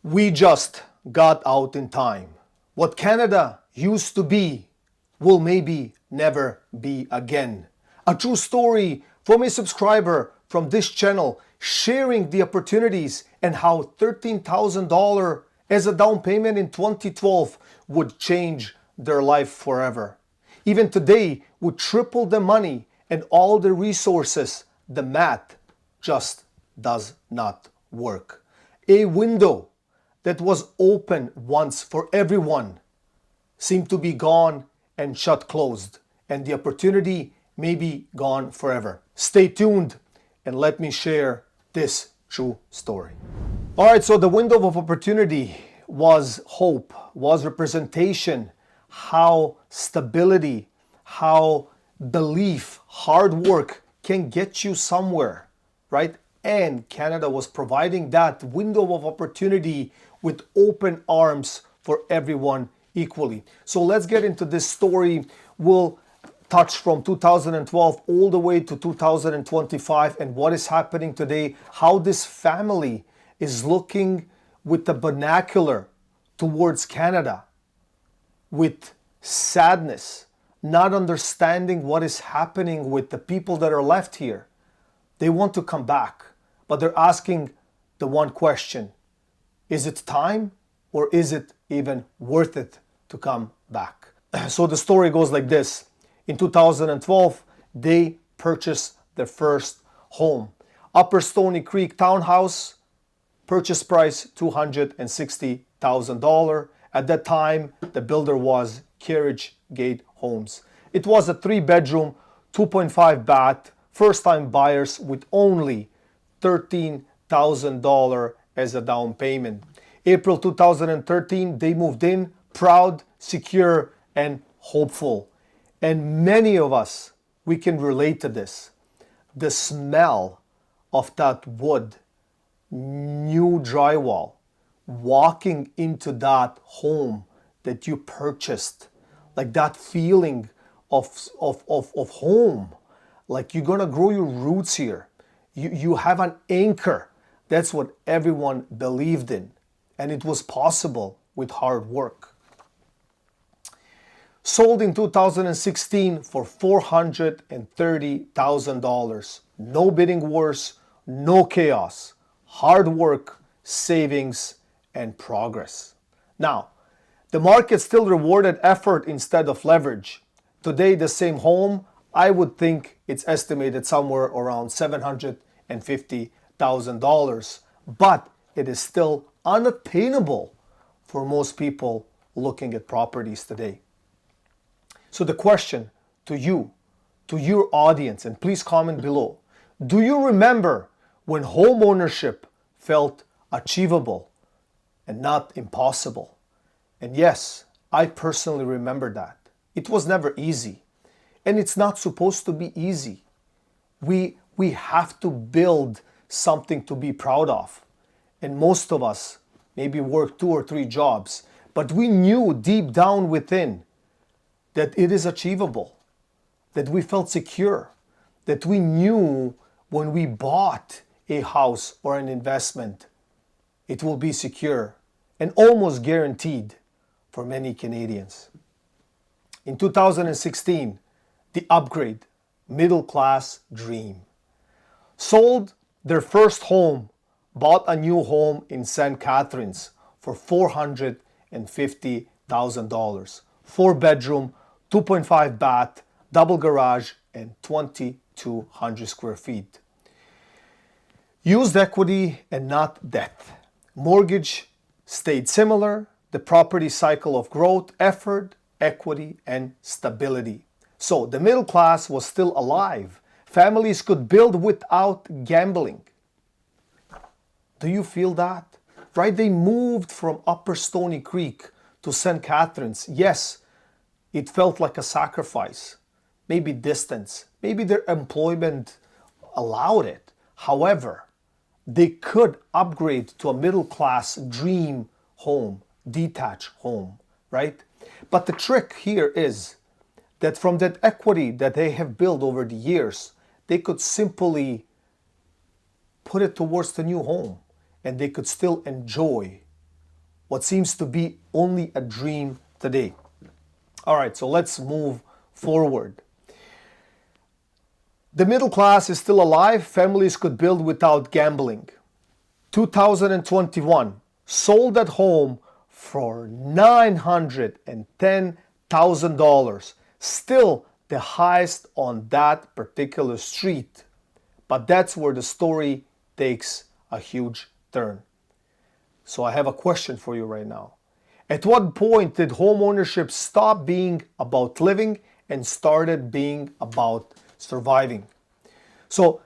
We just got out in time. What Canada used to be will maybe never be again. A true story from a subscriber from this channel sharing the opportunities and how $13,000 as a down payment in 2012 would change their life forever. Even today, with triple the money and all the resources, the math just does not work. A window that was open once for everyone seemed to be gone and shut closed, and the opportunity may be gone forever. Stay tuned and let me share this true story. All right, so the window of opportunity was hope, was representation, how stability, how belief, hard work can get you somewhere, right? And Canada was providing that window of opportunity with open arms for everyone equally. So let's get into this story. We'll touch from 2012 all the way to 2025 and what is happening today, how this family is looking with the binocular towards Canada, with sadness, not understanding what is happening with the people that are left here. They want to come back, but they're asking the one question: is it time, or is it even worth it to come back? So the story goes like this. In 2012, they purchased their first home. Upper Stony Creek townhouse, purchase price $260,000. At that time, the builder was Carriage Gate Homes. It was a 3-bedroom, 2.5 bath, first-time buyers with only $13,000 as a down payment. April 2013, they moved in, proud, secure, and hopeful. And many of us, we can relate to this. The smell of that wood, new drywall, walking into that home that you purchased, like that feeling of home, like you're gonna grow your roots here. You have an anchor. That's what everyone believed in. And it was possible with hard work. Sold in 2016 for $430,000. No bidding wars, no chaos. Hard work, savings, and progress. Now, the market still rewarded effort instead of leverage. Today, the same home, I would think it's estimated somewhere around $750,000, but it is still unattainable for most people looking at properties today. So the question to you, to your audience, and please comment below, do you remember when home ownership felt achievable and not impossible? And yes, I personally remember that. It was never easy, and it's not supposed to be easy. We have to build something to be proud of. And most of us maybe work 2 or 3 jobs, but we knew deep down within that it is achievable, that we felt secure, that we knew when we bought a house or an investment, it will be secure and almost guaranteed for many Canadians. In 2016, the upgrade, middle class dream. Sold their first home, bought a new home in St. Catharines for $450,000. 4-bedroom, 2.5 bath, double garage, and 2,200 square feet. Used equity and not debt. Mortgage stayed similar. The property cycle of growth, effort, equity, and stability. So the middle class was still alive. Families could build without gambling. Do you feel that? Right? They moved from Upper Stony Creek to St. Catharines. Yes, it felt like a sacrifice. Maybe distance. Maybe their employment allowed it. However, they could upgrade to a middle class dream home, detached home, right? But the trick here is that from that equity that they have built over the years, they could simply put it towards the new home and they could still enjoy what seems to be only a dream today. All right, so let's move forward. The middle class is still alive. Families could build without gambling. 2021, sold at home for $910,000. Still the highest on that particular street. But that's where the story takes a huge turn. So I have a question for you right now. At what point did home ownership stop being about living and started being about surviving? So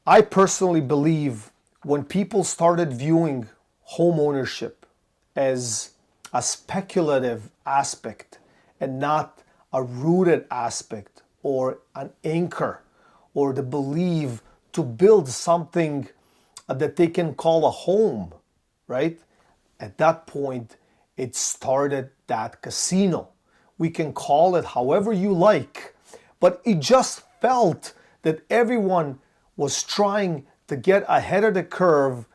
I personally believe when people started viewing home ownership as a speculative aspect and not a rooted aspect or an anchor or the belief to build something that they can call a home, right? At that point, it started that casino. We can call it however you like, but it just felt that everyone was trying to get ahead of the curve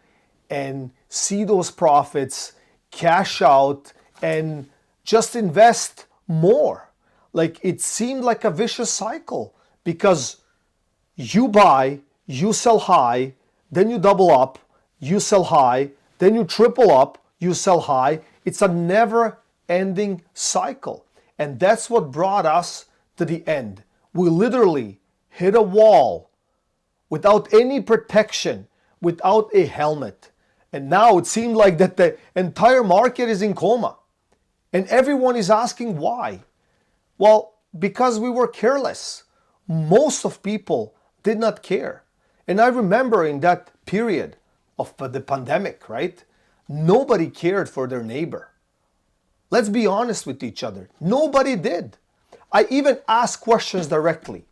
and see those profits, cash out, and just invest more. Like it seemed like a vicious cycle because you buy, you sell high, then you double up, you sell high, then you triple up, you sell high. It's a never-ending cycle. And that's what brought us to the end. We literally hit a wall without any protection, without a helmet. And now it seemed like that the entire market is in coma. And everyone is asking why. Well, because we were careless. Most of people did not care. And I remember in that period of the pandemic, right? Nobody cared for their neighbor. Let's be honest with each other. Nobody did. I even asked questions directly.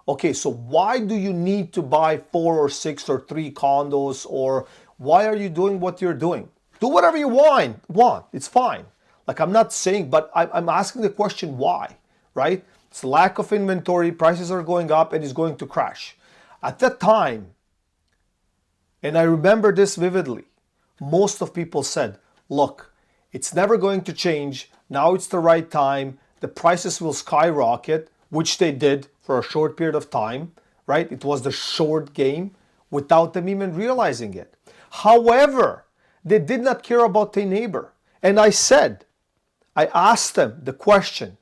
Okay, so why do you need to buy 4 or 6 or 3 condos, or why are you doing what you're doing? Do whatever you want. It's fine. Like I'm not saying, but I'm asking the question why, right? It's lack of inventory, prices are going up, and it's going to crash. At that time, and I remember this vividly, most of people said, look, it's never going to change. Now it's the right time. The prices will skyrocket, which they did for a short period of time, right? It was the short game without them even realizing it. However, they did not care about their neighbor. And I asked them the question,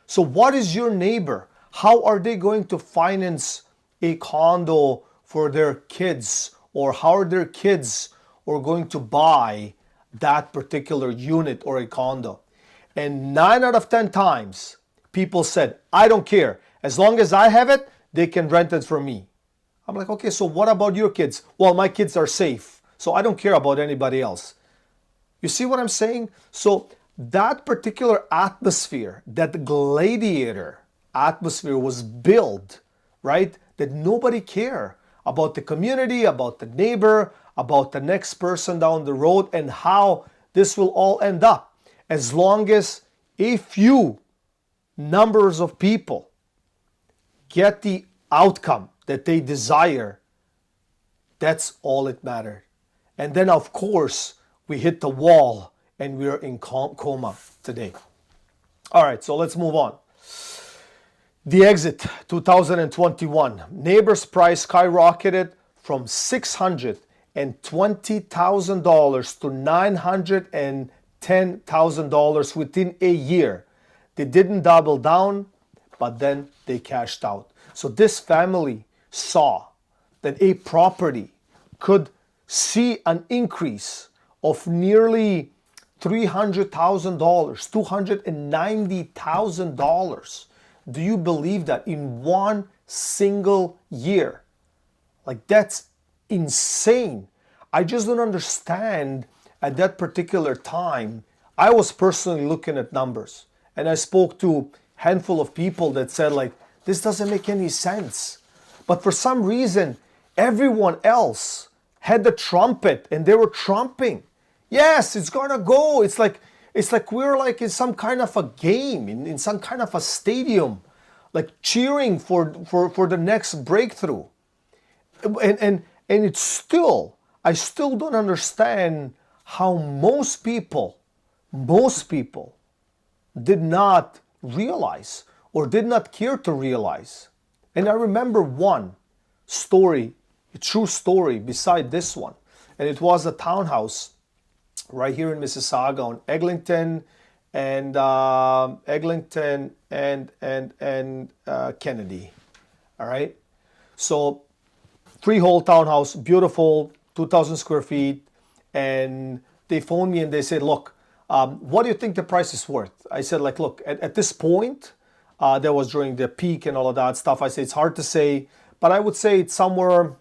so what is your neighbor? How are they going to finance a condo for their kids? Or how are their kids are going to buy that particular unit or a condo? And 9 out of 10 times, people said, I don't care. As long as I have it, they can rent it from me. I'm like, okay, so what about your kids? Well, my kids are safe, so I don't care about anybody else. You see what I'm saying? So that particular atmosphere, that gladiator atmosphere was built, right? That nobody cared about the community, about the neighbor, about the next person down the road, and how this will all end up. As long as a few numbers of people get the outcome that they desire, that's all it mattered. And then, of course, we hit the wall and we're in coma today. All right, so let's move on. The exit 2021. Neighbor's price skyrocketed from $620,000 to $910,000 within a year. They didn't double down, but then they cashed out. So this family saw that a property could see an increase of nearly $300,000, $290,000. Do you believe that in one single year? Like that's insane. I just don't understand at that particular time. I was personally looking at numbers and I spoke to a handful of people that said like, this doesn't make any sense. But for some reason, everyone else had the trumpet and they were trumping. Yes, it's gonna go. It's like we're like in some kind of a game, in some kind of a stadium, like cheering for the next breakthrough. And it's still, I still don't understand how most people did not realize or did not care to realize. And I remember one story, a true story beside this one. And it was a townhouse right here in Mississauga on Eglinton and Kennedy. All right. So freehold townhouse, beautiful, 2,000 square feet. And they phoned me and they said, look, what do you think the price is worth? I said, like, look, at this point, that was during the peak and all of that stuff. I said, it's hard to say, but I would say it's somewhere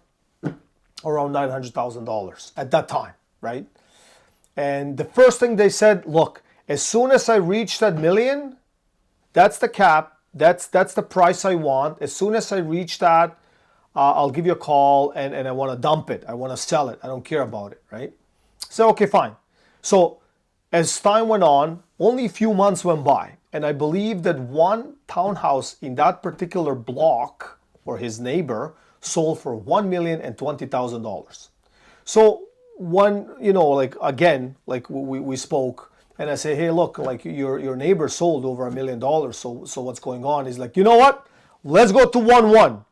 around $900,000 at that time, right? And the first thing they said, look, as soon as I reach that million, that's the cap, that's the price I want. As soon as I reach that, I'll give you a call and I want to dump it. I want to sell it. I don't care about it, right? So, okay, fine. So as time went on, only a few months went by. And I believe that one townhouse in that particular block, or his neighbor, sold for $1,020,000. So when, like, again, like we spoke, and I say, hey, look, like your neighbor sold over $1 million. So what's going on? He's like, you know what? Let's go to 1-1.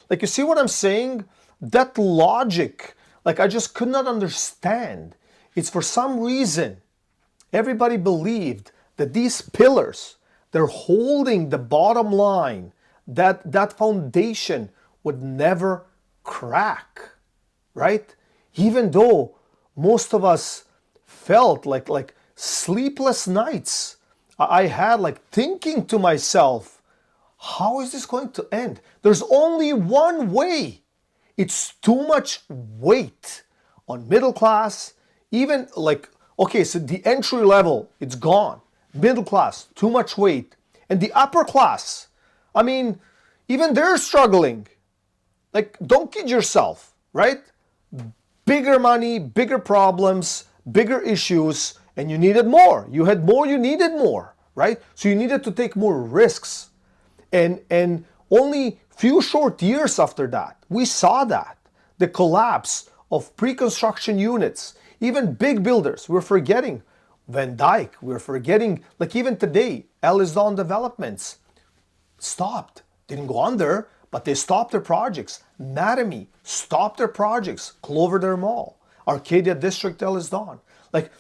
Like, you see what I'm saying? That logic, like, I just could not understand. It's for some reason, everybody believed that these pillars, they're holding the bottom line, that foundation would never crack, right? Even though most of us felt like sleepless nights I had, like thinking to myself, how is this going to end? There's only one way. It's too much weight on middle class, even like, okay, so the entry level, it's gone. Middle class, too much weight. And the upper class, I mean, even they're struggling. Like, don't kid yourself, right? Bigger money, bigger problems, bigger issues, and you needed more. You had more, you needed more, right? So you needed to take more risks. And only few short years after that, we saw that. The collapse of pre-construction units, even big builders. We're forgetting Van Dyke. We're forgetting, like even today, Ellis Don Developments stopped. Didn't go under, but they stopped their projects. Mattamy stopped their projects. Cloverdale Mall, Arcadia District, Ellis Don. Like,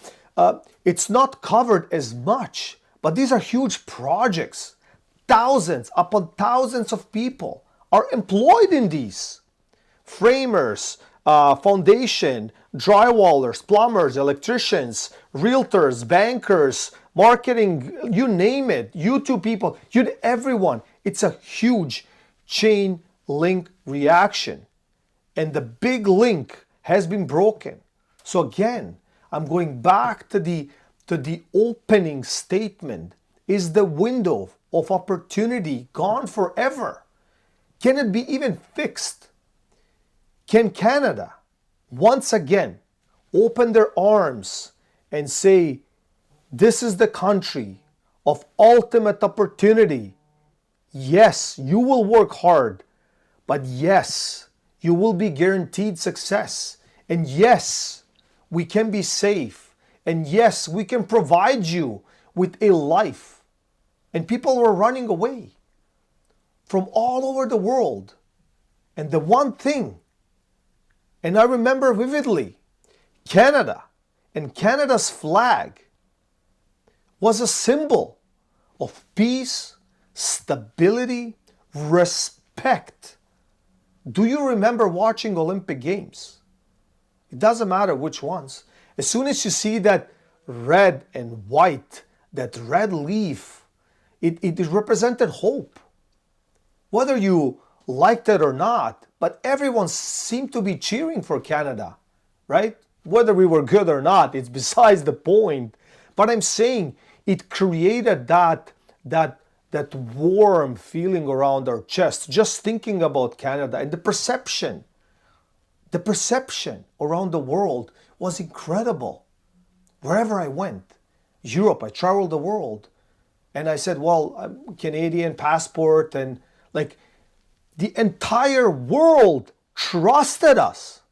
it's not covered as much, but these are huge projects. Thousands upon thousands of people are employed in these. Framers, foundation, drywallers, plumbers, electricians, realtors, bankers, marketing, you name it, YouTube people, everyone. It's a huge chain link reaction. And the big link has been broken. So again, I'm going back to the opening statement. Is the window of opportunity gone forever? Can it be even fixed? Can Canada once again open their arms and say, this is the country of ultimate opportunity? Yes, you will work hard, but yes, you will be guaranteed success. And yes, we can be safe. And yes, we can provide you with a life. And people were running away from all over the world. And the one thing, and I remember vividly, Canada and Canada's flag was a symbol of peace, stability, respect. Do you remember watching Olympic Games? It doesn't matter which ones. As soon as you see that red and white, that red leaf, it represented hope. Whether you liked it or not, but everyone seemed to be cheering for Canada, right? Whether we were good or not, it's besides the point. But I'm saying it created that warm feeling around our chest, just thinking about Canada. And the perception around the world was incredible. Wherever I went, Europe, I traveled the world. And I said, well, I'm Canadian passport, and like the entire world trusted us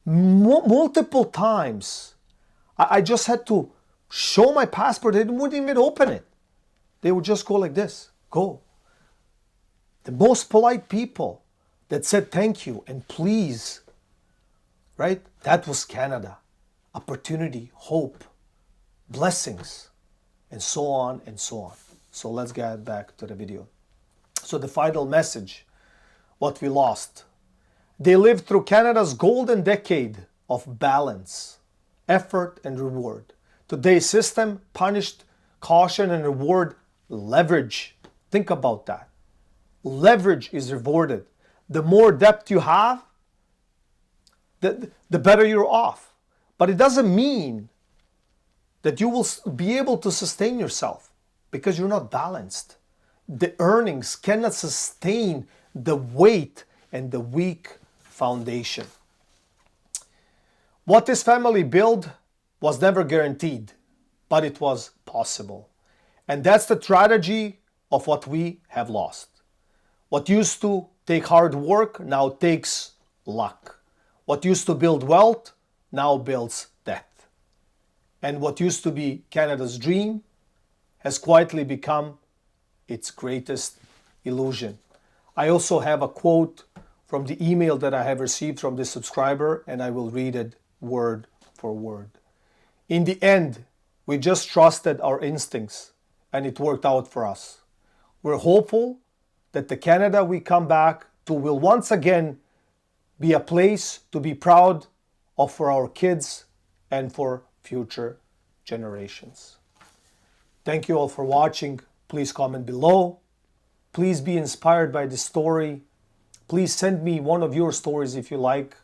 multiple times. I just had to show my passport. They wouldn't even open it. They would just go like this. Go. The most polite people that said thank you and please, right? That was Canada. Opportunity, hope, blessings, and so on and so on. So let's get back to the video. So the final message, what we lost. They lived through Canada's golden decade of balance, effort, and reward. Today's system punished caution and reward leverage. Think about that. Leverage is rewarded. The more depth you have, the better you're off. But it doesn't mean that you will be able to sustain yourself because you're not balanced. The earnings cannot sustain the weight and the weak foundation. What this family built was never guaranteed, but it was possible. And that's the tragedy of what we have lost. What used to take hard work now takes luck. What used to build wealth now builds death. And what used to be Canada's dream has quietly become its greatest illusion. I also have a quote from the email that I have received from this subscriber, and I will read it word for word. In the end, we just trusted our instincts and it worked out for us. We're hopeful that the Canada we come back to will once again be a place to be proud of for our kids and for future generations. Thank you all for watching. Please comment below. Please be inspired by this story. Please send me one of your stories if you like.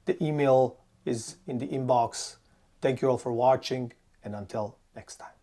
The email is in the inbox. Thank you all for watching, and until next time.